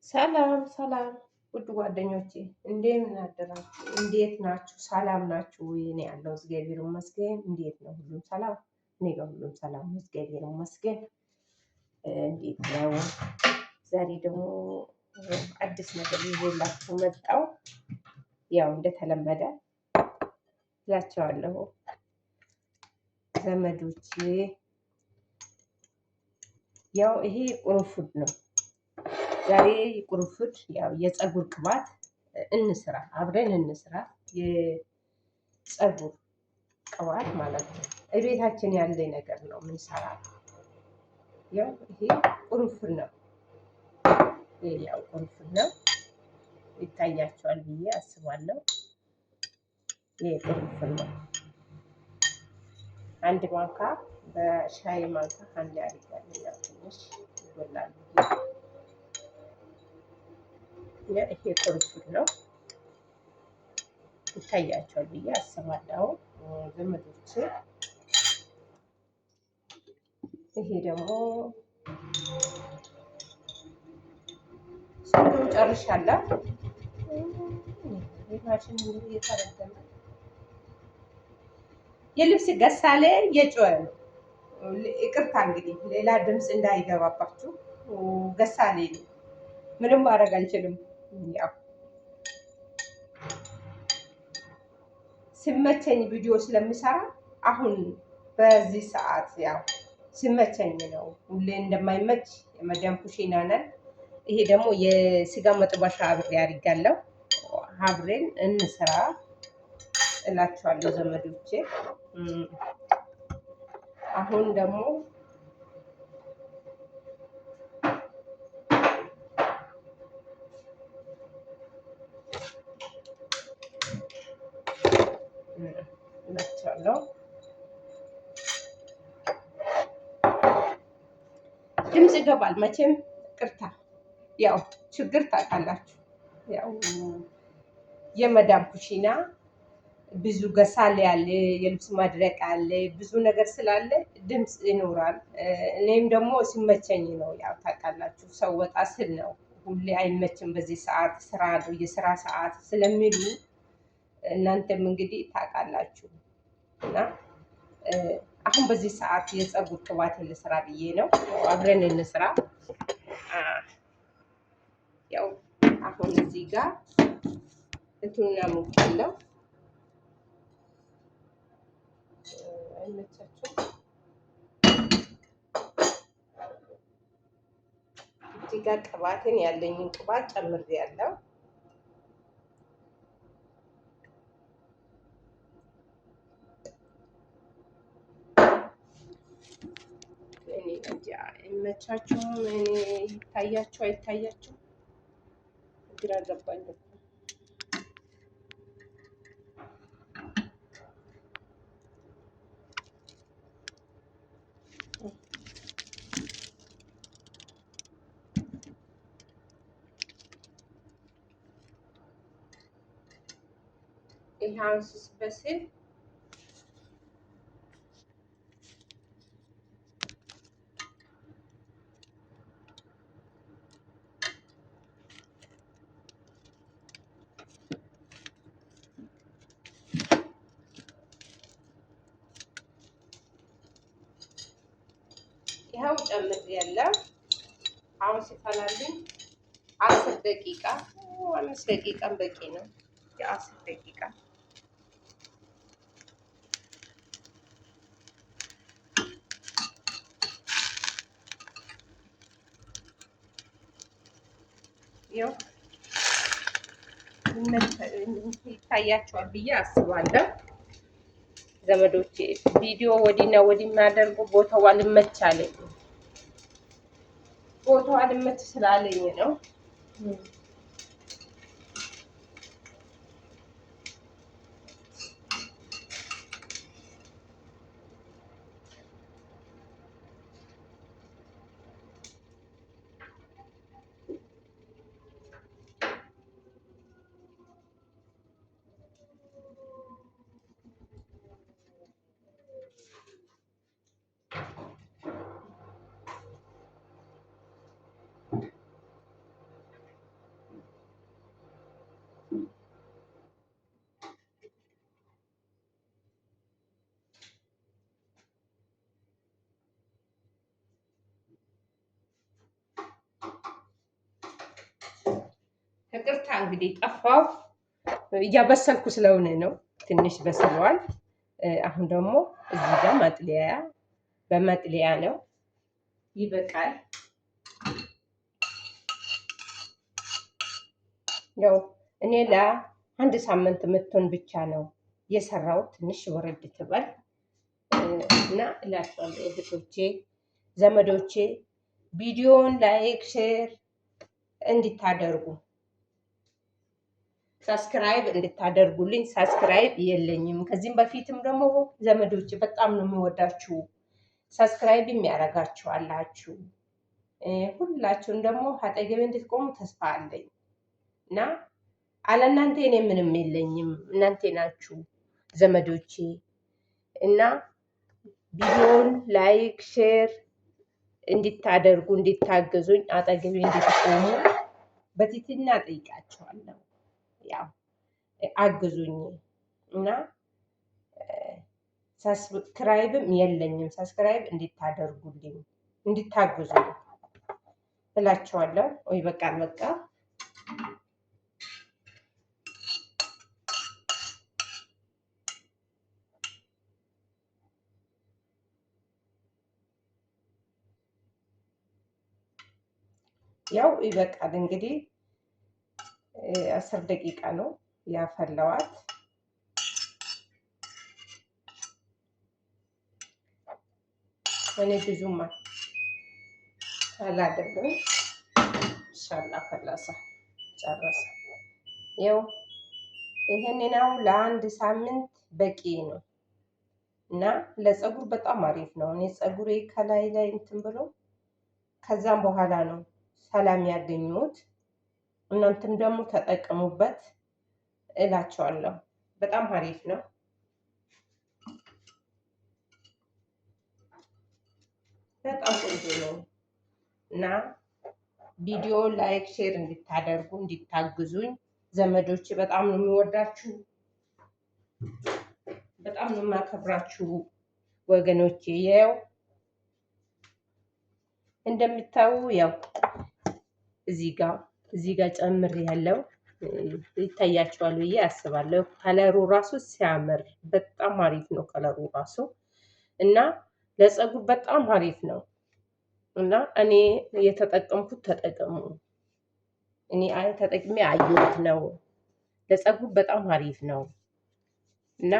ሰላም ሰላም ውድ ጓደኞቼ እንደምን አደራችሁ? እንዴት ናችሁ? ሰላም ናችሁ ወይ? እኔ ያለው እግዚአብሔር ይመስገን። እንዴት ነው? ሁሉም ሰላም? እኔ ጋር ሁሉም ሰላም ነው፣ እግዚአብሔር ይመስገን። እንዴት ነው? ዛሬ ደግሞ አዲስ ነገር ይዤላችሁ መጣሁ። ያው እንደተለመደ እላቸዋለሁ ዘመዶቼ፣ ያው ይሄ ቁርፉድ ነው። ዛሬ ቁርፉድ ያው የፀጉር ቅባት እንስራ፣ አብረን እንስራ። የፀጉር ቅባት ማለት ነው። እቤታችን ያለ ነገር ነው ምንሰራ። ያው ይሄ ቁርፉድ ነው። ያው ቁርፉድ ነው፣ ይታያቸዋል ብዬ አስባለሁ። ይሄ ቁርፉድ ነው። አንድ ማንካ በሻይ ማንካ አንድ አድርጋለሁ። ያው ትንሽ ይጎላል። ይሄ ቁርፉድ ነው፣ ይታያቸዋል ብዬ አስባለሁ ዘመዶቼ። ይሄ ደግሞ ስንቱን ጨርሻለሁ። ቤታችን እየተረገመ የልብስ ገሳሌ እየጮኸ ነው። ይቅርታ እንግዲህ ሌላ ድምፅ እንዳይገባባችሁ። ገሳሌ ነው፣ ምንም ማድረግ አልችልም። ያው ሲመቸኝ ቪዲዮ ስለምሰራ አሁን በዚህ ሰዓት ያው ሲመቸኝ ነው። ሁሌ እንደማይመች የመዳም ኩሽና ነን። ይሄ ደግሞ የስጋ መጥበሻ አብሬ አድርጋለሁ። አብሬን እንስራ እላችኋለሁ ዘመዶቼ። አሁን ደግሞ እላችኋለሁ ድምፅ ይገባል መቼም፣ ቅርታ። ያው ችግር ታውቃላችሁ። ያው የመዳም ኩሽና ብዙ ገሳሌ አለ፣ የልብስ ማድረቅ አለ፣ ብዙ ነገር ስላለ ድምፅ ይኖራል። እኔም ደግሞ ሲመቸኝ ነው። ያው ታውቃላችሁ ሰው ወጣ ስል ነው። ሁሌ አይመችም በዚህ ሰዓት፣ ስራ ነው የስራ ሰዓት ስለሚሉ እናንተም እንግዲህ ታውቃላችሁ። እና አሁን በዚህ ሰዓት የፀጉር ቅባት ልስራ ብዬ ነው። አብረን እንስራ። ያው አሁን እዚህ ጋር እንትኑን አሞቃለሁ። አይመቻችሁም? እዚህ ጋር ቅባትን ያለኝን ቅባት ጨምሬያለሁ። አይመቻችሁም? ይታያችሁ አይታያችሁ? ግራ ገባኝ። ይሄ አንስስ በስል ይኸው ጨምሬያለሁ። አሁን ሲፈላልኝ 10 ደቂቃ 5 ደቂቃም በቂ ነው። የ10 ደቂቃ ይኸው ይታያቸዋል ብዬ አስባለሁ ዘመዶቼ። ቪዲዮ ወዲና ወዲ የሚያደርጉ ቦታው አልመች አለኝ። ቦታው አልመች ስላለኝ ነው። ይቅርታ እንግዲህ ጠፋው። እያበሰልኩ ስለሆነ ነው። ትንሽ በስሏል። አሁን ደግሞ እዚህ ጋር ማጥለያ በማጥለያ ነው። ይበቃል። ያው እኔ ለአንድ ሳምንት የምትሆን ብቻ ነው የሰራው። ትንሽ ወረድ ትበል እና እላችኋለሁ እህቶቼ፣ ዘመዶቼ ቪዲዮውን ላይክ ሼር እንድታደርጉ ሳብስክራይብ እንድታደርጉልኝ። ሳብስክራይብ የለኝም። ከዚህም በፊትም ደግሞ ዘመዶቼ በጣም ነው የምወዳችሁ። ሳብስክራይብ የሚያደርጋችሁ አላችሁ። ሁላችሁም ደግሞ አጠገቤ እንድትቆሙ ተስፋ አለኝ እና አለ እናንተ እኔ ምንም የለኝም። እናንተ ናችሁ ዘመዶቼ እና ቪዲዮውን ላይክ ሼር እንድታደርጉ እንድታገዙኝ አጠገቤ እንድትቆሙ በትህትና ጠይቃችኋለሁ። ያው አግዙኝ እና ሳብስክራይብም የለኝም። ሳብስክራይብ እንድታደርጉልኝ እንድታግዙኝ እላችኋለሁ። ወይ በቃ በቃ ያው ይበቃል እንግዲህ 10 ደቂቃ ነው ያፈላዋት። እኔ ብዙም አላደርግም። ኢንሻአላ ፈላሳ ጨረሰ። ያው ይሄንን ነው ለአንድ ሳምንት በቂ ነው እና ለፀጉር በጣም አሪፍ ነው። እኔ ፀጉሬ ከላይ ላይ እንትን ብሎ ከዛም በኋላ ነው ሰላም ያገኙት። እናንተም ደግሞ ተጠቀሙበት እላቸዋለሁ። በጣም አሪፍ ነው በጣም ቆንጆ ነው እና ቪዲዮ ላይክ ሼር እንድታደርጉ እንድታግዙኝ ዘመዶች፣ በጣም ነው የሚወዳችሁ፣ በጣም ነው የማከብራችሁ ወገኖቼ። ያው እንደምታዩ ያው እዚህ ጋር ጨምር ያለው ይታያቸዋል ብዬ አስባለሁ። ከለሩ ራሱ ሲያምር በጣም አሪፍ ነው ከለሩ ራሱ እና ለፀጉር በጣም አሪፍ ነው እና እኔ የተጠቀምኩት ተጠቀሙ። እኔ ተጠቅሜ አየሁት ነው። ለፀጉር በጣም አሪፍ ነው እና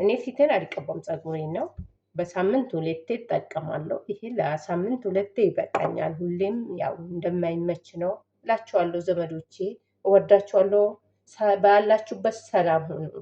እኔ ፊቴን አልቀባም፣ ፀጉሬን ነው በሳምንት 2 እጠቀማለሁ። ይሄ ለሳምንት 2 ይበቃኛል። ሁሌም ያው እንደማይመች ነው እላችኋለሁ ዘመዶቼ። እወዳችኋለሁ። ባላችሁበት ሰላም ሁኑ።